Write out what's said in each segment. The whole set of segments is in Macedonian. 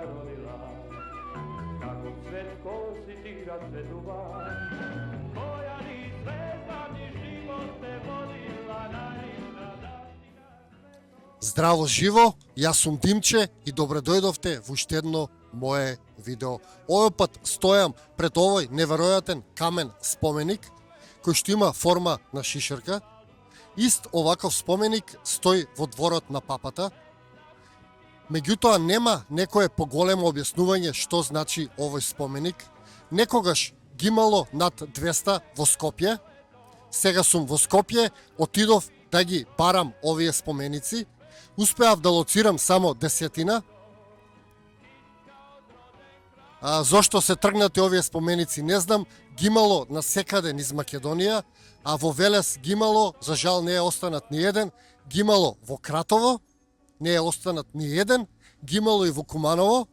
rodila, kako cvet kosi ti rasvetува, koja ni zvezda ni život te vodila najniža daština. Здраво живо, јас сум Димче и добре дојдовте во уште едно мое видео. Овој пат стојам пред овој неверојатен камен споменик, кој што има форма на шишерка. Ист оваков споменик стои во дворот на папата. Меѓутоа нема некое поголемо објаснување што значи овој споменик. Некогаш ги имало над 200 во Скопје. Сега сум во Скопје, отидов да ги барам овие споменици. Успеав да лоцирам само 10. Зошто се тргнати овие споменици не знам, ги имало на секаде низ Македонија, а во Велес ги имало, за жал не е останат ни еден, ги имало во Кратово, не е останат ни еден, ги имало и во Куманово,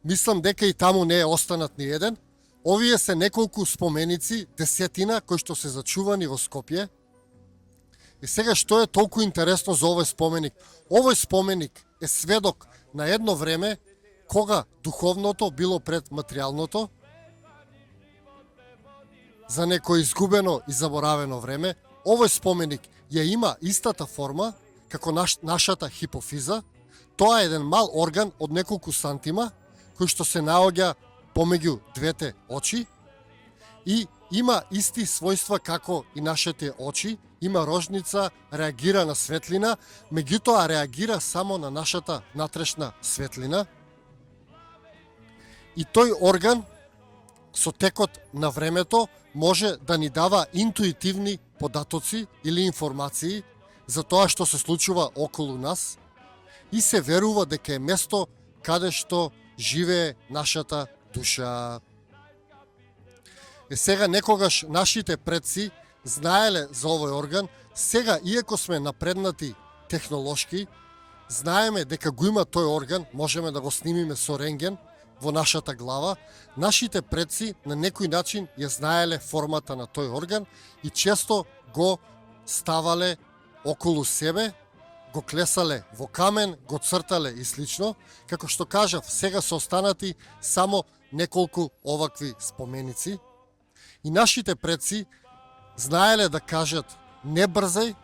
мислам дека и таму не е останат ни еден. Овие се неколку споменици, 10 кои што се зачувани во Скопје. И сега што е толку интересно за овој споменик? Овој споменик е сведок на едно време кога духовното било пред материјалното, за некој изгубено и заборавено време. Овој споменик ја има истата форма како нашата хипофиза. Тоа е еден мал орган од неколку сантима кој што се наоѓа помеѓу двете очи и има исти својства како и нашите очи. Има рожница, реагира на светлина, меѓутоа реагира само на нашата внатрешна светлина. И тој орган со текот на времето може да ни дава интуитивни податоци или информации за тоа што се случува околу нас и се верува дека е место каде што живее нашата душа. Сега некогаш нашите предци знаеле за овој орган, сега иако сме напреднати технолошки, знаеме дека го има тој орган, можеме да го снимиме со рентген во нашата глава. Нашите предци на некој начин ја знаеле формата на тој орган и често го ставале околу себе, го клесале во камен, го цртале и слично. Како што кажав, сега се останати само неколку овакви споменици. И нашите предци знаеле да кажат: не брзај,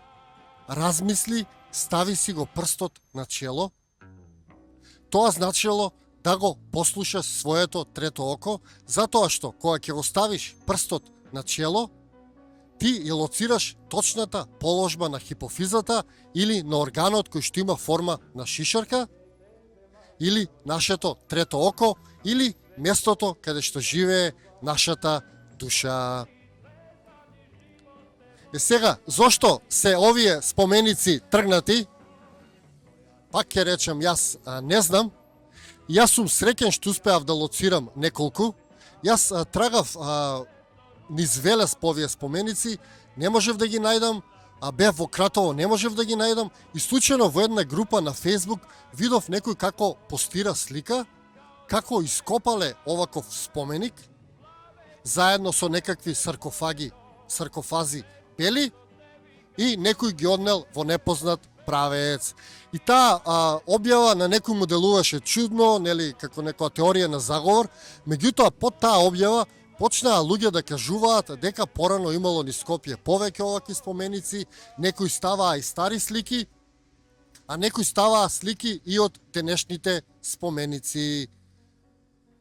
размисли, стави си го прстот на чело. Тоа значило да го послушаш своето трето око, затоа што кога ќе го ставиш прстот на чело, ти ја лоцираш точната положба на хипофизата или на органот кој што има форма на шишерка, или нашето трето око, или местото каде што живее нашата душа. Сега, зошто се овие споменици тргнати? Пак ќе речем, јас не знам. Јас сум среќен што успеав да лоцирам неколку. Јас трагав низ Велес по овие споменици, не можев да ги најдам, бев во Кратово, не можев да ги најдам и случајно во една група на Facebook видов некој како постира слика, како ископале оваков споменик, заедно со некакви саркофази бели и некој ги однел во непознат правец. И таа објава на некој му делуваше чудно, нели, како некоја теорија на заговор, меѓутоа под таа објава почнаа луѓе да кажуваат дека порано имало низ Скопје повеќе овакви споменици, некои ставаа и стари слики, а некои ставаа слики и од денешните споменици.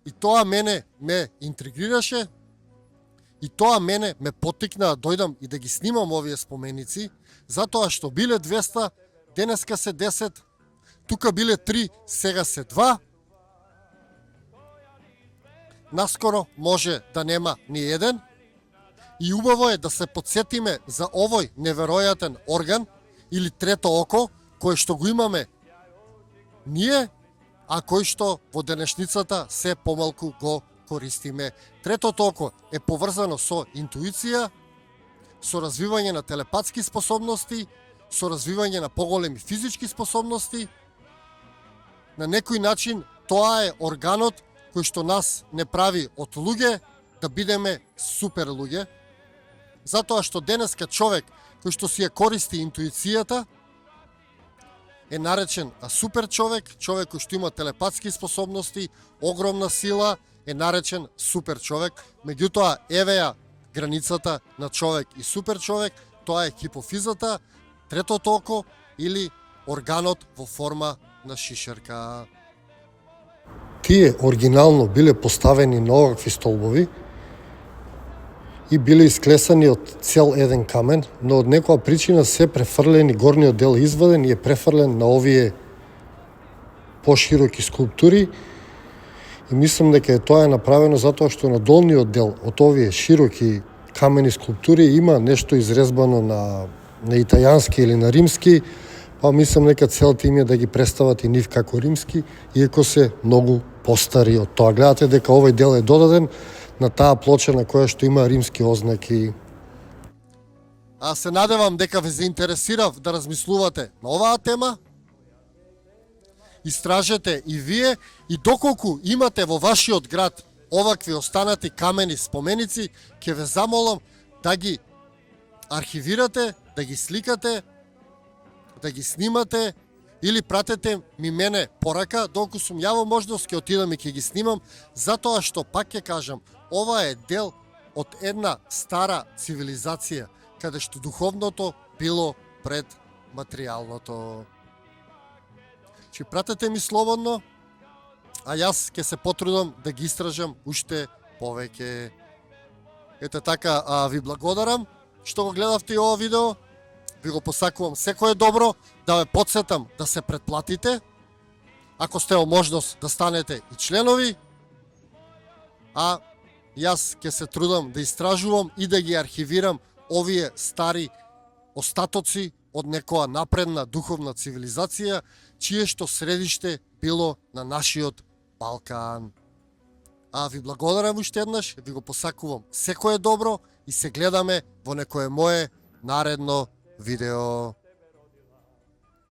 И тоа мене ме интригираше, и тоа мене ме поттикна да дојдам и да ги снимам овие споменици, затоа што биле 200, денеска се 10, тука биле 3, сега се 2. Наскоро може да нема ни еден. И убаво е да се подсетиме за овој неверојатен орган или трето око, кое што го имаме ние, а кој што во денешницата се помалку го користиме. Третото око е поврзано со интуиција, со развивање на телепатски способности, со развивање на поголеми физички способности. На некој начин тоа е органот кој што нас не прави од луѓе да бидеме супер луѓе. Затоа што денеска човек кој што си ја користи интуицијата е наречен супер човек, човек кој што има телепатски способности, огромна сила, е наречен супер човек. Меѓутоа, еве ја границата на човек и супер човек, тоа е хипофизата, третото око или органот во форма на шишерка. Тие оригинално биле поставени на овакви столбови и биле исклесани од цел еден камен, но од некоја причина се префрлени, горниот дел изваден и е префрлен на овие пошироки скулптури. И мислам дека тоа е направено затоа што на долниот дел од овие широки камени скулптури има нешто изрезбано на италијански или на римски, па мислам дека целта им е да ги представат и нив како римски, иако се многу постари од тоа. Гледате дека овој дел е додаден на таа плоча на која што има римски ознаки. Се надевам дека ве заинтересирав да размислувате на оваа тема. Истражете и вие, и доколку имате во вашиот град овакви останати камени споменици, ќе ве замолам да ги архивирате, да ги сликате, да ги снимате или пратете ми мене порака, доколку сум ја во можност ќе отидам и ќе ги снимам, затоа што пак ќе кажам, ова е дел од една стара цивилизација, каде што духовното било пред материјалното. Че пратете ми слободно, а јас ќе се потрудам да ги истражам уште повеќе. Ете така, ви благодарам што го гледавте ова видео. Ви го посакувам секое добро, да ве потсетам да се претплатите, ако сте во можност да станете и членови, а јас ќе се трудам да истражувам и да ги архивирам овие стари остатоци од некоја напредна духовна цивилизација, чие што средиште било на нашиот Балкан. Ви благодарам уште еднаш, ви го посакувам секое добро и се гледаме во некое мое наредно видео.